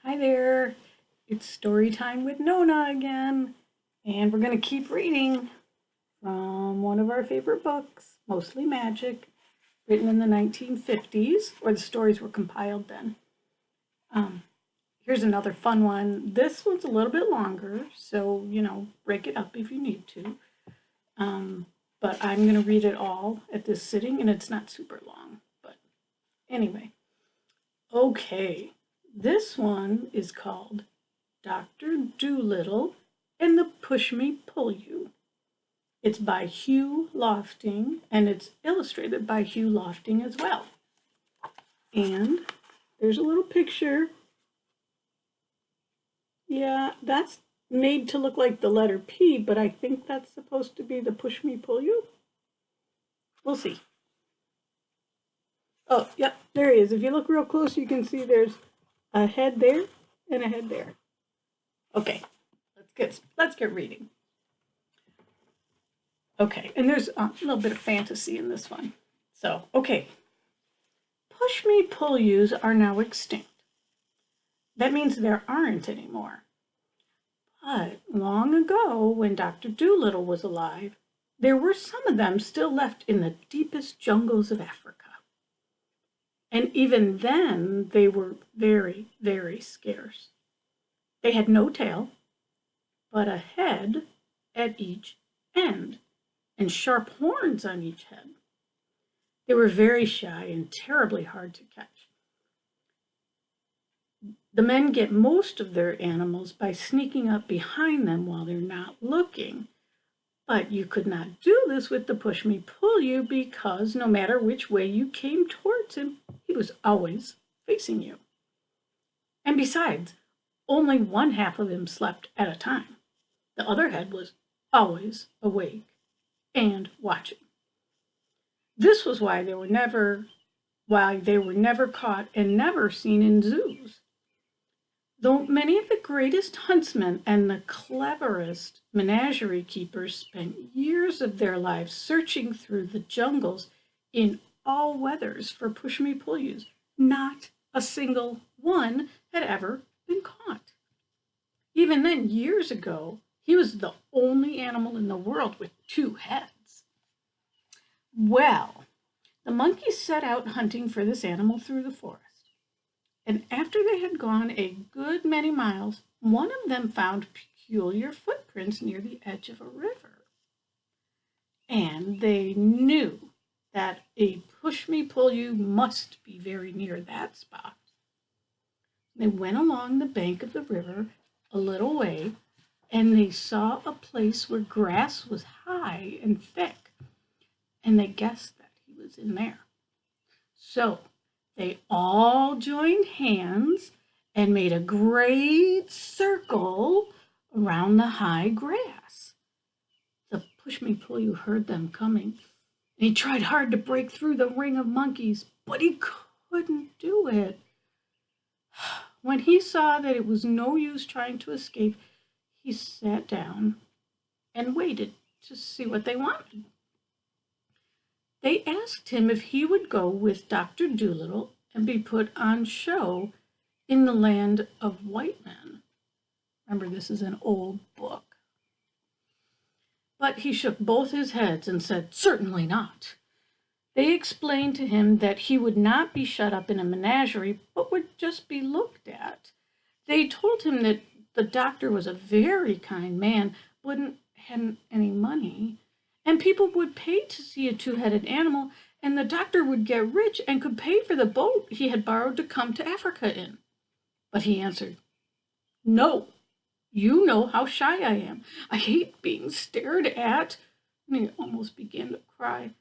Hi there, it's story time with Nona again, and we're going to keep reading from one of our favorite books, mostly magic, written in the 1950s, or the stories were compiled then. Um, Here's another fun one. This one's a little bit longer, so, break it up if you need to. Um, but I'm going to read it all at this sitting, and it's not super long. But anyway, okay, this one is called Dr. Dolittle and the Pushmi Pullyu. It's by Hugh Lofting and it's illustrated by Hugh Lofting as well. And there's a little picture. Yeah, that's made to look like the letter P, but I think that's supposed to be the Pushmi Pullyu. We'll see. Oh, yep, there he is. If you look real close, you can see there's a head there and a head there. Okay, let's get reading. Okay, and there's a little bit of fantasy in this one. So, okay. Pushmi Pullyus are now extinct. That means there aren't any more. But long ago, when Dr. Dolittle was alive, there were some of them still left in the deepest jungles of Africa. And even then, they were very, very scarce. They had no tail, but a head at each end, and sharp horns on each head. They were very shy and terribly hard to catch. The men get most of their animals by sneaking up behind them while they're not looking. But you could not do this with the Pushmi Pullyu because no matter which way you came towards him, he was always facing you. And besides, only one half of him slept at a time. The other head was always awake and watching. This was why they were never caught and never seen in zoos. Though many of the greatest huntsmen and the cleverest menagerie keepers spent years of their lives searching through the jungles in all weathers for Pushmi Pullus, not a single one had ever been caught. Even then, years ago, he was the only animal in the world with two heads. Well, the monkeys set out hunting for this animal through the forest. And after they had gone a good many miles, one of them found peculiar footprints near the edge of a river. And they knew that a Pushmi Pullyu must be very near that spot. They went along the bank of the river a little way, and they saw a place where grass was high and thick, and they guessed that he was in there. So they all joined hands and made a great circle around the high grass. The Pushmi Pullyu heard them coming, and he tried hard to break through the ring of monkeys, but he couldn't do it. When he saw that it was no use trying to escape, he sat down and waited to see what they wanted. They asked him if he would go with Dr. Dolittle and be put on show in the land of white men. Remember, this is an old book. But he shook both his heads and said, "Certainly not." They explained to him that he would not be shut up in a menagerie, but would just be looked at. They told him that the doctor was a very kind man, hadn't any money, and people would pay to see a two-headed animal, and the doctor would get rich and could pay for the boat he had borrowed to come to Africa in. But he answered, "No, you know how shy I am. I hate being stared at." And he almost began to cry.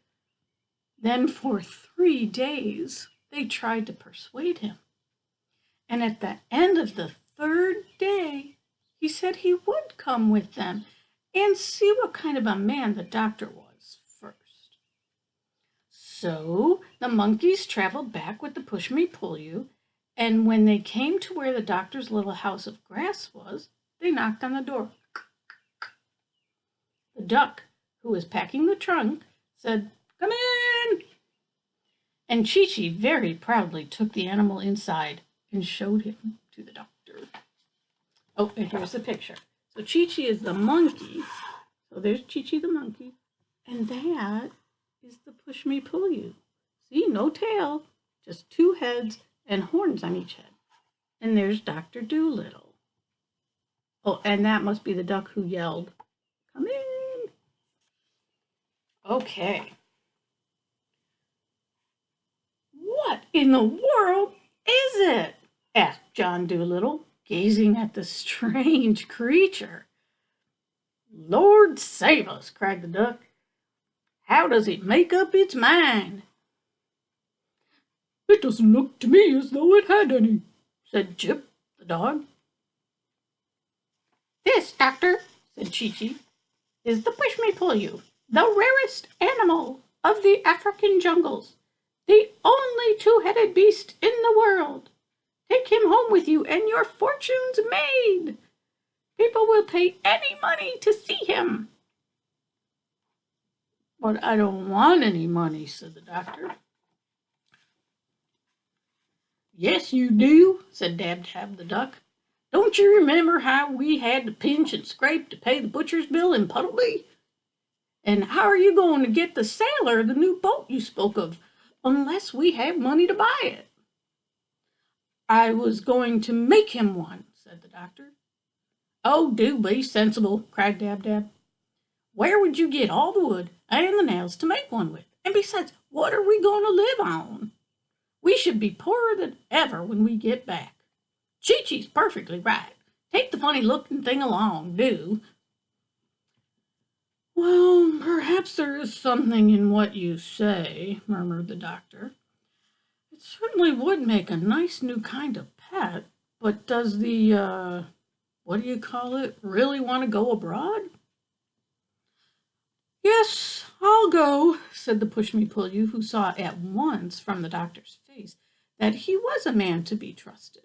Then for 3 days, they tried to persuade him. And at the end of the third day, he said he would come with them and see what kind of a man the doctor was first. So the monkeys traveled back with the Pushmi Pullyu, and when they came to where the doctor's little house of grass was, they knocked on the door. The duck, who was packing the trunk, said, "Come in!" And Chi-Chi very proudly took the animal inside and showed him to the doctor. Oh, and here's the picture. So Chi-Chi is the monkey. So there's Chi-Chi the monkey. And that is the Pushmi Pullyu. See, no tail, just two heads and horns on each head. And there's Dr. Dolittle. Oh, and that must be the duck who yelled, "Come in." Okay. What in the world is it? Asked John Dolittle, gazing at the strange creature. "Lord save us," cried the duck. "How does it make up its mind?" "It doesn't look to me as though it had any," said Jip, the dog. "This, doctor," said Chi-Chi, "is the Pushmi Pullyu, the rarest animal of the African jungles, the only two-headed beast in the world. Take him home with you and your fortune's made. People will pay any money to see him." "But I don't want any money," said the doctor. "Yes, you do," said Dab-Dab the duck. "Don't you remember how we had to pinch and scrape to pay the butcher's bill in Puddleby? And how are you going to get the sailor the new boat you spoke of, unless we have money to buy it?" "I was going to make him one," said the doctor. "Oh, do be sensible," cried Dab-Dab. "Where would you get all the wood and the nails to make one with? And besides, what are we going to live on? We should be poorer than ever when we get back. Chi-Chi's perfectly right. Take the funny-looking thing along, do." "Well, perhaps there is something in what you say," murmured the doctor. "It certainly would make a nice new kind of pet, but does the, what do you call it, really want to go abroad?" "Yes, I'll go," said the Pushmi Pullyu, who saw at once from the doctor's face that he was a man to be trusted.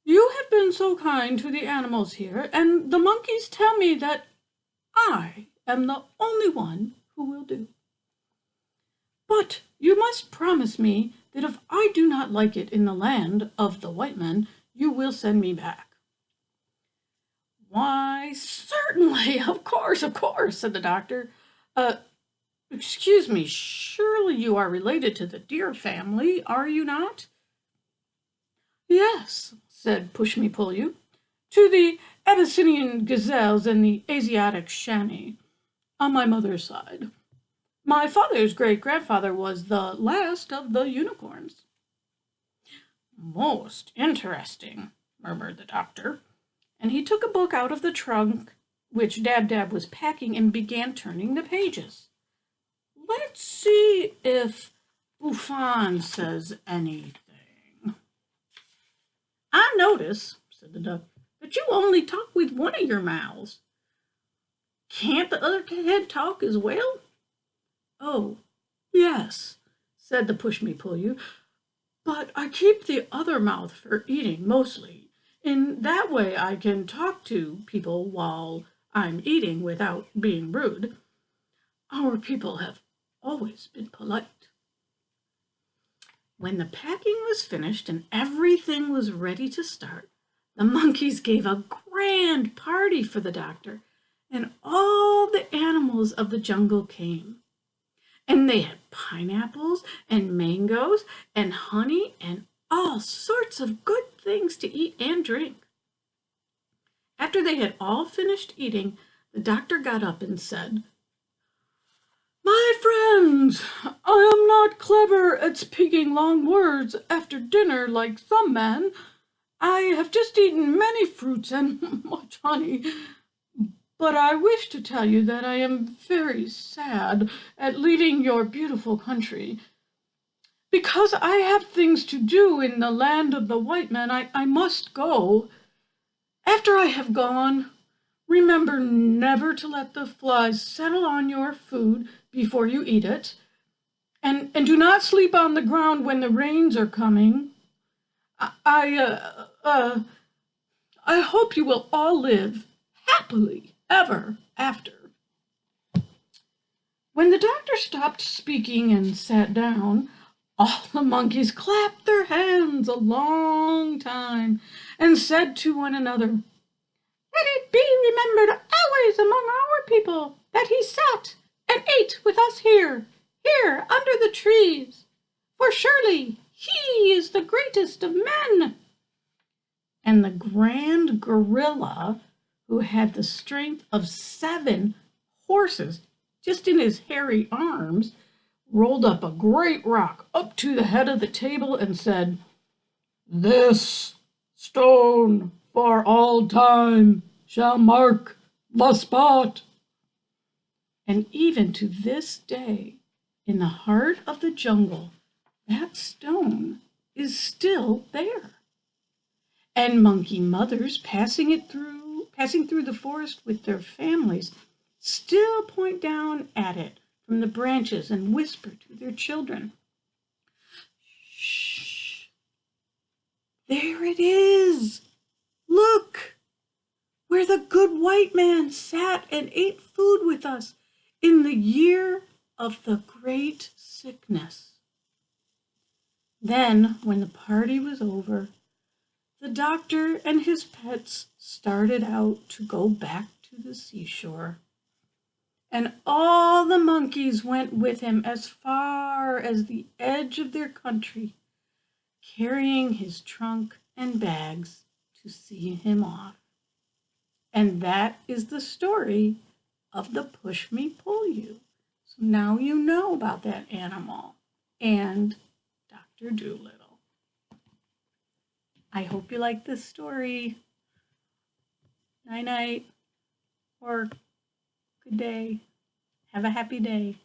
"You have been so kind to the animals here, and the monkeys tell me that I am the only one who will do. But you must promise me that if I do not like it in the land of the white men, you will send me back." "Why, certainly, of course," said the doctor. Excuse me, surely you are related to the deer family, are you not?" "Yes," said Pushmi Pullyu, "to the Abyssinian gazelles and the Asiatic chamois, on my mother's side. My father's great-grandfather was the last of the unicorns." "Most interesting," murmured the doctor, and he took a book out of the trunk which Dab-Dab was packing and began turning the pages. "Let's see if Buffon says anything." "I notice," said the duck, "that you only talk with one of your mouths. Can't the other head talk as well?" "Oh, yes," said the Pushmi Pullyu, "but I keep the other mouth for eating mostly. In that way I can talk to people while I'm eating without being rude. Our people have always been polite." When the packing was finished and everything was ready to start, the monkeys gave a grand party for the doctor, and all the animals of the jungle came. And they had pineapples and mangoes and honey and all sorts of good things to eat and drink. After they had all finished eating, the doctor got up and said, "My friends, I am not clever at speaking long words after dinner like some men. I have just eaten many fruits and much honey, but I wish to tell you that I am very sad at leaving your beautiful country. Because I have things to do in the land of the white men, I must go. After I have gone, remember never to let the flies settle on your food before you eat it, and do not sleep on the ground when the rains are coming. I hope you will all live happily ever after." When the doctor stopped speaking and sat down, All the monkeys clapped their hands a long time and said to one another, "Let it be remembered always among our people that he sat and ate with us here, here under the trees, for surely he is the greatest of men." And the grand gorilla, who had the strength of 7 horses just in his hairy arms, rolled up a great rock up to the head of the table and said, "This stone for all time shall mark the spot." And even to this day, in the heart of the jungle, that stone is still there. And monkey mothers passing through the forest with their families still point down at it from the branches and whisper to their children, "Shh, there it is. Look, where the good white man sat and ate food with us in the year of the great sickness." Then, when the party was over, the doctor and his pets started out to go back to the seashore. And all the monkeys went with him as far as the edge of their country, carrying his trunk and bags to see him off. And that is the story of the Pushmi Pullyu. So now you know about that animal and Dr. Dolittle. I hope you like this story. Night night or good day. Have a happy day.